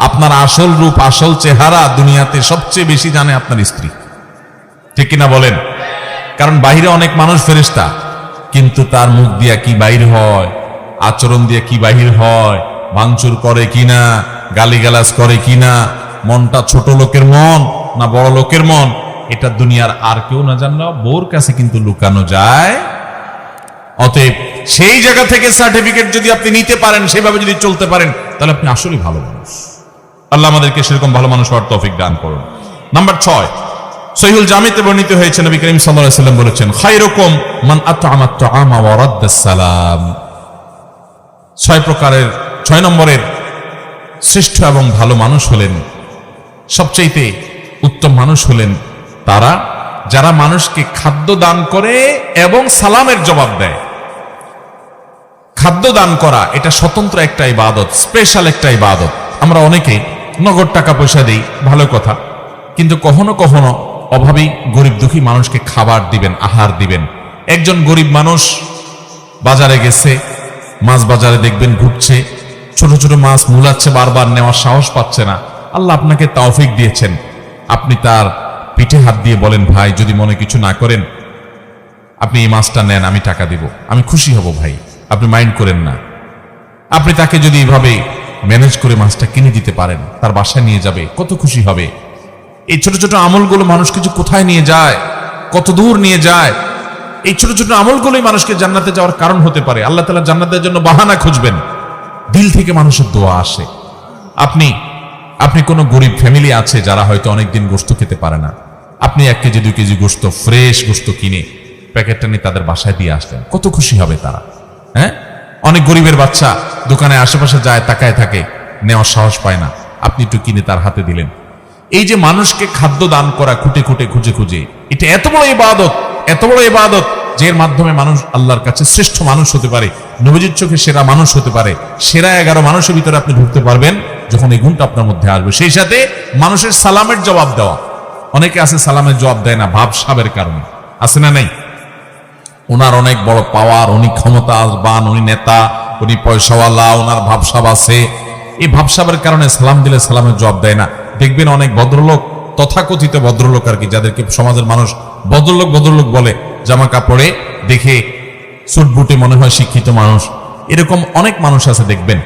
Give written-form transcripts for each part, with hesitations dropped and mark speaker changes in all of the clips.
Speaker 1: আপনার আসল রূপ, আসল চেহারা দুনিয়াতে সবচেয়ে বেশি জানে আপনার স্ত্রী, ঠিক কিনা বলেন? কারণ বাহিরে অনেক মানুষ ফেরেশতা, কিন্তু তার মুখ দিয়া কি বাহির হয়, আচরণ দিয়ে কি বাহির হয়, ভাঙচুর করে কিনা, গালিগালাজ করে কিনা, মনটা ছোট লোকের মন না বড় লোকের মন, এটা দুনিয়ার আর কেউ না জানলেও বউর কাছে কিন্তু লুকানো যায়। অতএব সেই জায়গা থেকে সার্টিফিকেট যদি আপনি নিতে পারেন, সেভাবে যদি চলতে পারেন, তাহলে আপনি আসলেই ভালো মানুষ। আল্লাহ আমাদেরকে সেরকম ভালো মানুষ হওয়ার তৌফিক দান করুন। নাম্বার 6, সহিহুল জামিতে বর্ণিত হয়েছে, নবী করিম সাল্লাল্লাহু আলাইহি ওয়াসাল্লাম বলেছেন, খায়রুকুম মান আত'আমা আত-তা'আমা ওয়া রাদ্দাস সালাম। 6 নম্বরের শ্রেষ্ঠ এবং ভালো মানুষ হলেন, সবচাইতে উত্তম মানুষ হলেন তারা যারা মানুষকে খাদ্য দান করে এবং সালামের জবাব দেয়। খাদ্য দান করা এটা স্বতন্ত্র একটা ইবাদত, স্পেশাল একটা ইবাদত। আমরা অনেকে নগদ টাকা পয়সা দেই, ভালো কথা, কিন্তু কখনো কখনো অভাবী গরিব দুঃখী মানুষকে খাবার দিবেন, আহার দিবেন। একজন গরিব মানুষ বাজারে গেছে, মাছ বাজারে দেখবেন ঘুরছে, ছোট ছোট মাছ মুলাচ্ছে, বারবার নেওয়ার সাহস পাচ্ছে না। আল্লাহ আপনাকে তৌফিক দিয়েছেন, আপনি তার পিঠে হাত দিয়ে বলেন, ভাই যদি মনে কিছু না করেন আপনি এই মাছটা নেন, আমি টাকা দিব, আমি খুশি হব ভাই, আপনি মাইন্ড করেন না। আপনি তাকে যদি এভাবে ম্যানেজ করে মাছটা কিনে দিতে পারেন, তার বাসায় নিয়ে যাবে, কত খুশি হবে। এই ছোট ছোট আমলগুলো মানুষ কিছু কোথায় নিয়ে যায়, কত দূর নিয়ে যায়। এই ছোট ছোট আমলগুলোই মানুষকে জান্নাতে যাওয়ার কারণ হতে পারে। আল্লাহ তাআলা জান্নাতের জন্য বাহানা খুঁজবেন, দিল থেকে মানুষের দোয়া আসে। আপনি কোনো গরিব ফ্যামিলি আছে যারা হয়তো অনেকদিন গোশত খেতে পারে না, আপনি 1 কেজি 2 কেজি গোশত, ফ্রেশ গোশত কিনে প্যাকেটটা নিয়ে তাদের বাসায় দিয়ে আসলেন, কত খুশি হবে তারা। হ্যাঁ, অনেক গরিবের বাচ্চা দোকানে আশেপাশে যায়, তাকায় থাকে, নেওয়ার সাহস পায় না, আপনি একটু কিনে তার হাতে দিলেন। এই যে মানুষকে খাদ্য দান করা খুঁটে খুঁটে খুঁজে খুঁজে, এটা এত বড় ইবাদত, এত বড় ইবাদত, যে এর মাধ্যমে মানুষ আল্লাহর কাছে শ্রেষ্ঠ মানুষ হতে পারে, নবীজির চোখে সেরা মানুষ হতে পারে। সেরা 11 মানুষের ভিতরে আপনি ঢুকতে পারবেন যখন এই গুণটা আপনার মধ্যে আসবে। সেই সাথে মানুষের সালামের জবাব দেওয়া। অনেকে আছে সালামের জবাব দেয় না ভাবসাবের কারণে, আছে না নাই? ওনার অনেক বড় পাওয়ার, উনি ক্ষমতাবান, উনি নেতা, উনি পয়সাওয়ালা, ওনার ভাবসাব আছে, এই ভাবসাবের কারণে সালাম দিলে সালামের জবাব দেয় না। দেখবেন অনেক ভদ্রলোক, তথাকথিত ভদ্রলোক আর কি, যাদেরকে সমাজের মানুষ ভদ্রলোক ভদ্রলোক বলে, জামা কাপড়ে দেখে সুট বুটে মনে হয় শিক্ষিত মানুষ, এরকম অনেক মানুষ আছে দেখবেন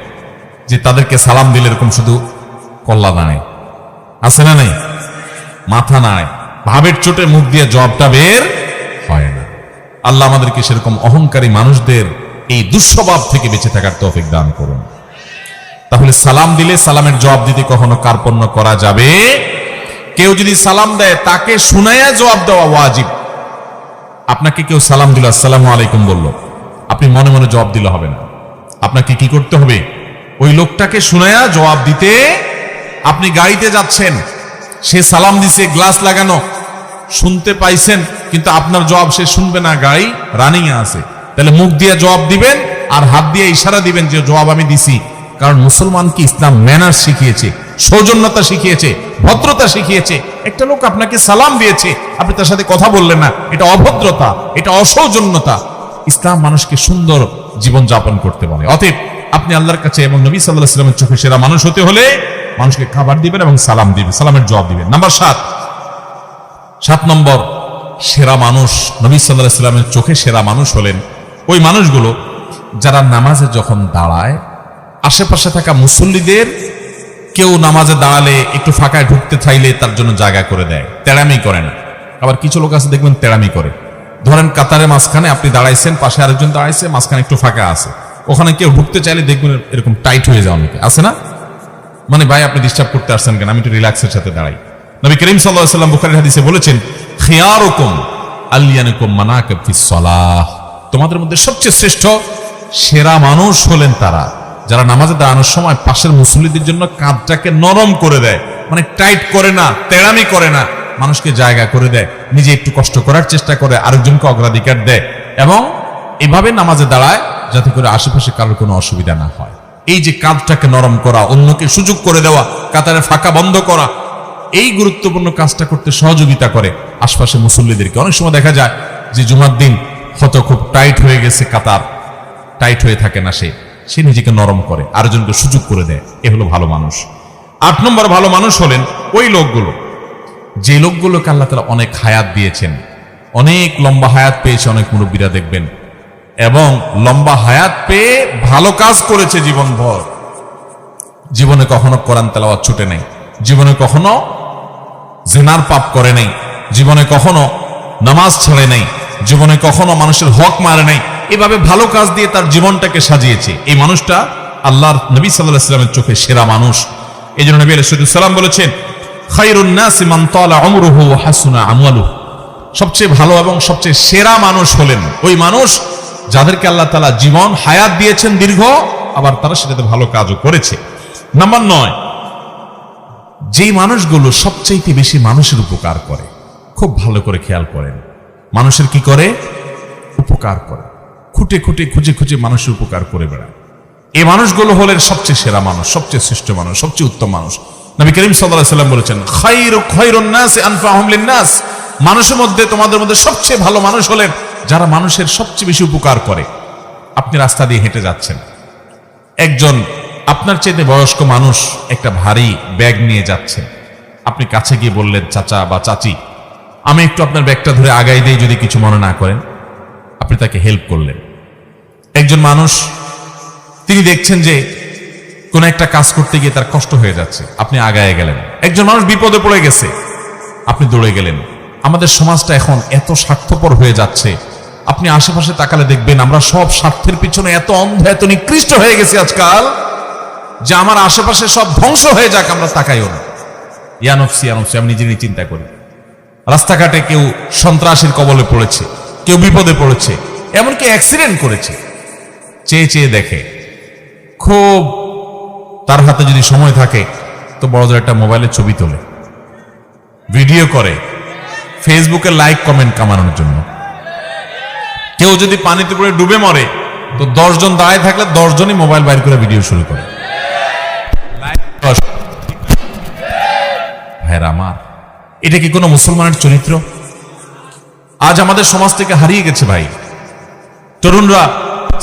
Speaker 1: যে তাদেরকে সালাম দিলে এরকম শুধু কল্লা দাঁড়ায়, আছে না নাই? মাথা নাড়ে, ভাবের চোটে মুখ দিয়ে জবাবটা বের হয় না। আল্লাহ আমাদেরকে সেরকম অহংকারী মানুষদের এই দুঃস্বভাব থেকে বেঁচে থাকার তৌফিক দান করুন। তাহলে সালাম দিলে সালামের জবাব দিতে কখনো কার্পণ্য করা যাবে? কেউ যদি সালাম দেয় তাকে শুনাইয়া জবাব দেওয়া ওয়াজিব। আপনাকে কেউ সালাম দিল, আসসালামু আলাইকুম বলল, আপনি মনে মনে জবাব দিলে হবে না। আপনাকে কি করতে হবে? ওই লোকটাকে শুনাইয়া জবাব দিতে। আপনি গাড়িতে যাচ্ছেন, সে সালাম দিছে, গ্লাস লাগানো, শুনতে পাইছেন, কিন্তু আপনার জবাব সে শুনবে না, গাড়ি রানিং এ আছে। তাহলে মুখ দিয়ে জবাব দিবেন আর হাত দিয়ে ইশারা দিবেন যে জবাব আমি দিছি। কারণ মুসলমানকে ইসলাম ম্যানার্স শিখিয়েছে, সৌজন্যতা শিখিয়েছে, ভদ্রতা শিখিয়েছে। একটা লোক আপনাকে সালাম দিয়েছে, আপনি তার সাথে কথা বললেন না, এটা অভদ্রতা, এটা অসৌজন্যতা। ইসলাম মানুষকে সুন্দর জীবন যাপন করতে বলে। অতএব আপনি আল্লাহর কাছে এবং নবী সাল্লাল্লাহু আলাইহি ওয়াসাল্লামের চোখে সেরা মানুষ হতে হলে মানুষকে খাবার দিবেন এবং সালাম দিবেন, সালামের জবাব দিবেন। নাম্বার 7 নম্বর সেরা মানুষ, নবী সাল্লাল্লাহু আলাইহি ওয়াসাল্লামের চোখে সেরা মানুষ হলেন ওই মানুষগুলো যারা নামাজে যখন দাঁড়ায়, আশেপাশে থাকা মুসল্লিদের কেউ নামাজে দাঁড়ালে একটু ফাঁকায় ঢুকতে চাইলে তার জন্য জায়গা করে দেয়, তেড়ামি করে না। আবার কিছু লোক আছে দেখবেন তেড়ামি করে। ধরেন কাতারের মাঝখানে আপনি দাঁড়াইছেন, পাশে আরেকজন দাঁড়াইছে, মাঝখানে একটু ফাঁকা আছে, ওখানে কেউ ঢুকতে চাইলে দেখবেন এরকম টাইট হয়ে যায়। অনেকে আছে না, মানে ভাই আপনি ডিস্টার্ব করতে আসছেন কেন, আমি একটু রিল্যাক্সের সাথে দাঁড়াই। নবী করিম সাল্লাল্লাহু আলাইহি ওয়াসাল্লাম বুখারীর হাদিসে বলেছেন, খিয়ারুকুম আলিয়ানুকুম মানাকিব ফিস সালাহ, তোমাদের মধ্যে সবচেয়ে শ্রেষ্ঠ সেরা মানুষ হলেন তারা যারা নামাজে দাঁড়ানোর সময় পাশের মুসল্লিদের জন্য কাঁধটাকে নরম করে দেয়, মানে টাইট করে না, তেড়ামি করে না, মানুষকে জায়গা করে দেয়, নিজে একটু কষ্ট করার চেষ্টা করে, আরেকজনকে অগ্রাধিকার দেয়, এবং এভাবে নামাজে দাঁড়ায় যাতে করে আশেপাশে কারোর কোনো অসুবিধা না হয়। এই যে কাঁধটাকে নরম করা, অন্যকে সুযোগ করে দেওয়া, কাতারে ফাঁকা বন্ধ করা, এই গুরুত্বপূর্ণ কাজটা করতে সহযোগিতা করে আশপাশে মুসল্লিদেরকে। অনেক সময় দেখা যায় যে জুমার দিন হয়তো খুব টাইট হয়ে গেছে, কাতার টাইট হয়ে থাকে না, সে নিজেকে নরম করে, আরেকজনকে সুযোগ করে দেয়, এ হলো ভালো মানুষ। 8 নম্বর ভালো মানুষ হলেন ওই লোকগুলো, যে লোকগুলোকে আল্লাহ তাআলা অনেক হায়াত দিয়েছেন, অনেক লম্বা হায়াত পেয়েছে। অনেক মুরব্বীরা দেখবেন এবং লম্বা হায়াত পেয়ে ভালো কাজ করেছে জীবনভর, জীবনে কখনো কোরআন তেলাওয়াত ছুটে নাই, জীবনে কখনো জিনার পাপ করে নাই, জীবনে কখনো নামাজ ছেড়ে নাই, জীবনে কখনো মানুষের হক মারে নাই, এভাবে ভালো কাজ দিয়ে তার জীবনটাকে সাজিয়েছে। এই মানুষটা আল্লাহর নবী সাল্লাল্লাহু আলাইহি ওয়াসাল্লামের চোখে সেরা মানুষ। এই জন্য নবী আলাইহিস সালাম বলেছেন, খায়রুন নাসি মান তালা উমরুহু ওয়া হাসুনা আমালুহু। সবচেয়ে ভালো এবং সবচেয়ে সেরা মানুষ হলেন ওই মানুষ যাদেরকে আল্লাহ তাআলা জীবন হায়াত দিয়েছেন দীর্ঘ, আবার তারা সেটাতে ভালো কাজও করেছে। নাম্বার 9, যেই মানুষগুলো সবচেয়ে বেশি মানুষের উপকার করে। খুব ভালো করে খেয়াল করেন, মানুষের কি করে? উপকার করে, খুঁটে খুঁটে খুঁজে খুঁজে মানুষের উপকার করে বেড়ায়। এই মানুষগুলো হলেন সবচেয়ে সেরা মানুষ, সবচেয়ে শ্রেষ্ঠ মানুষ, সবচেয়ে উত্তম মানুষ। নবী করিম সাল্লাল্লাহু আলাইহি ওয়াসাল্লাম বলেছেন, খায়রুন নাসি আনফাহুম লিন-নাস। মানুষের মধ্যে তোমাদের মধ্যে সবচেয়ে ভালো মানুষ হলেন যারা মানুষের সবচেয়ে বেশি উপকার করে। আপনি রাস্তা দিয়ে হেঁটে যাচ্ছেন, একজন আপনার চাইতে বয়স্ক মানুষ একটা ভারী ব্যাগ নিয়ে যাচ্ছে, আপনি কাছে গিয়ে বললেন, চাচা বা চাচি, আমি একটু আপনার ব্যাগটা ধরে আগাই দেই যদি কিছু মনে না করেন। আপনি তাকে হেল্প করলেন। একজন মানুষ তিনি দেখছেন যে কোন একটা কাজ করতে গিয়ে তার কষ্ট হয়ে যাচ্ছে, আপনি আগায় গেলেন। একজন মানুষ বিপদে পড়ে গেছে, আপনি দৌড়ে গেলেন। আমাদের সমাজটা এখন এত স্বার্থপর হয়ে যাচ্ছে, আপনি আশেপাশে তাকালে দেখবেন আমরা সব স্বার্থের পিছনে এত অন্ধ, এত নিকৃষ্ট হয়ে গেছি আজকাল, যে আমার আশেপাশে সব ধ্বংস হয়ে যাক আমরা তাকাইও না। ইয়ানফসি ইয়ানফসি, আমি নিজে নিজে চিন্তা করি। রাস্তাঘাটে কেউ সন্ত্রাসীর কবলে পড়েছে, কেউ বিপদে পড়েছে, এমনকি অ্যাক্সিডেন্ট করেছে, চেয়ে চেয়ে দেখে। খুব তার হাতে যদি সময় থাকে তো বড়দের একটা মোবাইলের ছবি তোলে, ভিডিও করে, ফেসবুকে লাইক কমেন্ট কামানোর জন্য। কেউ যদি পানিতে পড়ে ডুবে মরে তো 10 জন দাঁড়ায় থাকলে 10 জনই মোবাইল বাইর করে ভিডিও শুরু করে। ভাইরা আমার, এটা কি কোনো মুসলমানের চরিত্র? আজ আমাদের সমাজ থেকে হারিয়ে গেছে ভাই। তরুণরা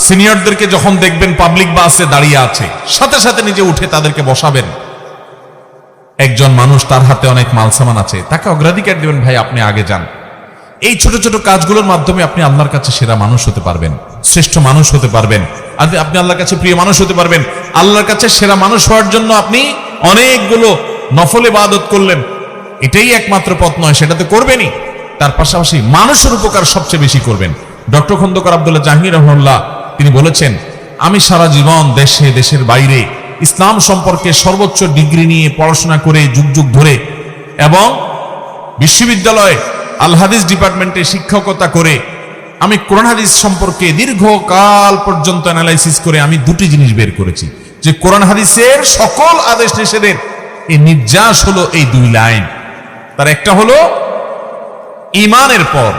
Speaker 1: সিনিয়রদেরকে যখন দেখবেন পাবলিক বাসে দাঁড়িয়ে আছে, সাথে সাথে নিজে উঠে তাদেরকে বসাবেন। একজন মানুষ তার হাতে অনেক মালসামান আছে, তাকে অগ্রাধিকার দেবেন, ভাই আপনি আগে যান। এই ছোট ছোট কাজগুলোর মাধ্যমে আপনি আল্লাহর কাছে সেরা মানুষ হতে পারবেন, শ্রেষ্ঠ মানুষ হতে পারবেন, আর আপনি আল্লাহর কাছে প্রিয় মানুষ হতে পারবেন। আল্লাহর কাছে সেরা মানুষ হওয়ার জন্য আপনি অনেকগুলো নফল ইবাদত করলেন, এটাই একমাত্র পথ নয়, সেটা তো করবেনই। তার পাশাপাশি মানুষের উপকার সবচেয়ে বেশি করবেন। ডক্টর খন্দকার আব্দুল্লাহ জাহাঙ্গীর রাহিমাহুল্লাহ তিনি বলেছেন, আমি সারা জীবন দেশে দেশের বাইরে ইসলাম সম্পর্কে সর্বোচ্চ ডিগ্রি নিয়ে পড়াশোনা করে যুগ যুগ ধরে এবং বিশ্ববিদ্যালয়ে আল হাদিস ডিপার্টমেন্টে শিক্ষকতা করে আমি কোরআন হাদিস সম্পর্কে দীর্ঘকাল পর্যন্ত অ্যানালাইসিস করে আমি দুটি জিনিস বের করেছি, যে কোরআন হাদিসের সকল আদেশ নিষেধের এই নির্যাস হলো এই 2 লাইন। তার একটা হলো ঈমানের পর